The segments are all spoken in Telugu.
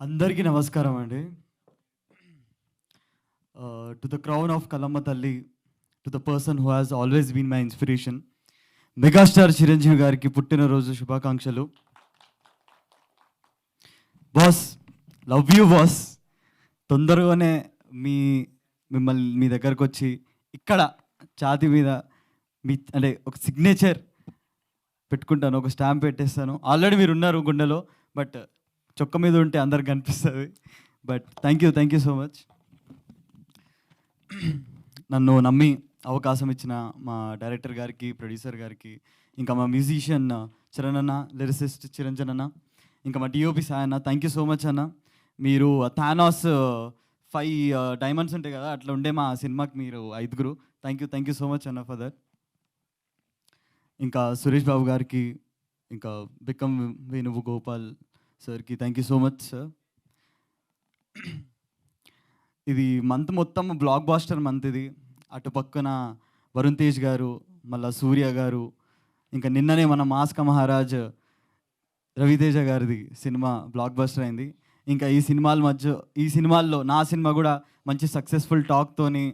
అందరికీ నమస్కారం అండి. To the crown of Kalamma Talli, to the person who has always been my inspiration, megastar Chiranjeevi గారికి పుట్టినరోజు శుభాకాంక్షలు. Boss, love you boss. తొందరగానే మిమ్మల్ని మీ దగ్గరకు వచ్చి ఇక్కడ ఛాతీ మీద అంటే ఒక సిగ్నేచర్ పెట్టుకుంటాను, ఒక స్టాంప్ పెట్టేస్తాను. ఆల్రెడీ మీరు ఉన్నారు గుండెలో, బట్ చొక్క మీద ఉంటే అందరికి కనిపిస్తుంది. But thank you so much. నన్ను నమ్మి అవకాశం ఇచ్చిన మా డైరెక్టర్ గారికి, ప్రొడ్యూసర్ గారికి, ఇంకా మా మ్యూజిషియన్ చరణ్ అన్న, లిరిసిస్ట్ చిరంజన్ అన్న, ఇంకా మా డిఓపి సాయి అన్న, థ్యాంక్ యూ సో మచ్ అన్న. మీరు థానాస్ 5 డైమండ్స్ ఉంటాయి కదా, అట్లా ఉండే మా సినిమాకి మీరు 5. థ్యాంక్ యూ సో మచ్ అన్న ఫర్ దట్. ఇంకా సురేష్ బాబు గారికి, ఇంకా బిక్కం వేణుగోపాల్ సార్కి thank you so much sir. ఇది మంత్ మొత్తం బ్లాక్ బాస్టర్ మంత్ ఇది. అటు పక్కన వరుణ్ తేజ్ గారు, మళ్ళీ సూర్య గారు, ఇంకా నిన్ననే మన మాస్క మహారాజ్ రవితేజ గారిది సినిమా బ్లాక్ బాస్టర్ అయింది. ఇంకా ఈ సినిమాల్లో నా సినిమా కూడా మంచి సక్సెస్ఫుల్ టాక్తోని,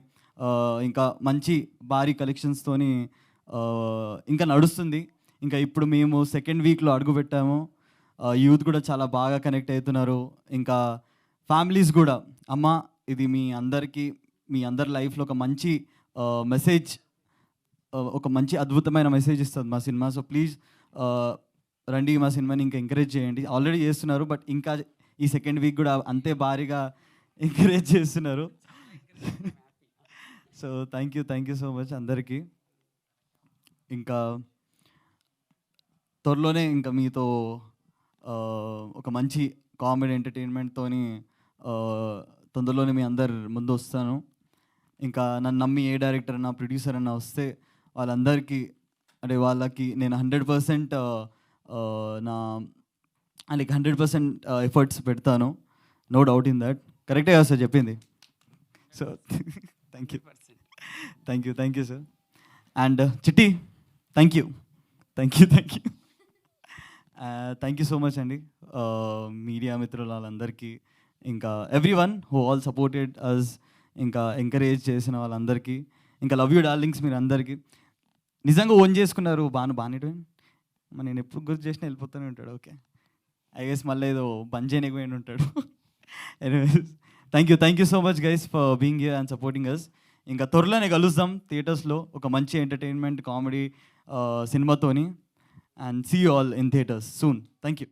ఇంకా మంచి భారీ కలెక్షన్స్తోని ఇంకా నడుస్తుంది. ఇంకా ఇప్పుడు మేము సెకండ్ వీక్లో అడుగు పెట్టాము. యూత్ కూడా చాలా బాగా కనెక్ట్ అవుతున్నారు. ఇంకా ఫ్యామిలీస్ కూడా, అమ్మ ఇది మీ అందరి లైఫ్లో ఒక మంచి మెసేజ్, ఒక మంచి అద్భుతమైన మెసేజ్ ఇస్తుంది మా సినిమా. సో ప్లీజ్ రండి, మా సినిమాని ఇంకా ఎంకరేజ్ చేయండి. ఆల్రెడీ చేస్తున్నారు, బట్ ఇంకా ఈ సెకండ్ వీక్ కూడా అంతే భారీగా ఎంకరేజ్ చేస్తున్నారు. So thank you so much అందరికీ. ఇంకా త్వరలోనే ఇంకా మీతో ఒక మంచి కామెడీ ఎంటర్టైన్మెంట్తోని తొందరలోనే మీ అందరు ముందు వస్తాను. ఇంకా నన్ను నమ్మి ఏ డైరెక్టర్ అన్నా, ప్రొడ్యూసర్ అన్నా వస్తే వాళ్ళకి నేను 100% నా 100% ఎఫర్ట్స్ పెడతాను. No doubt in that. కరెక్టే కదా సార్ చెప్పింది? So thank you sir. And Chitti, thank you so much అండి. మీడియా మిత్రులు వాళ్ళందరికీ, ఇంకా everyone who all supported us, ఇంకా ఎంకరేజ్ చేసిన వాళ్ళందరికీ, ఇంకా లవ్ యూ డార్లింగ్స్ మీరు అందరికీ. నిజంగా ఓన్ చేసుకున్నారు. బాగానే నేను ఎప్పుడు గుర్తు చేసినా వెళ్ళిపోతూనే ఉంటాడు. ఓకే, ఐ గెస్ మళ్ళీ ఏదో బంద్ చేయలేకపోయి ఉంటాడు. Thank you so much guys for being here and supporting us. ఇంకా త్వరలోనే కలుద్దాం థియేటర్స్లో ఒక మంచి ఎంటర్టైన్మెంట్ కామెడీ సినిమాతోని. And see you all in theaters soon. Thank you.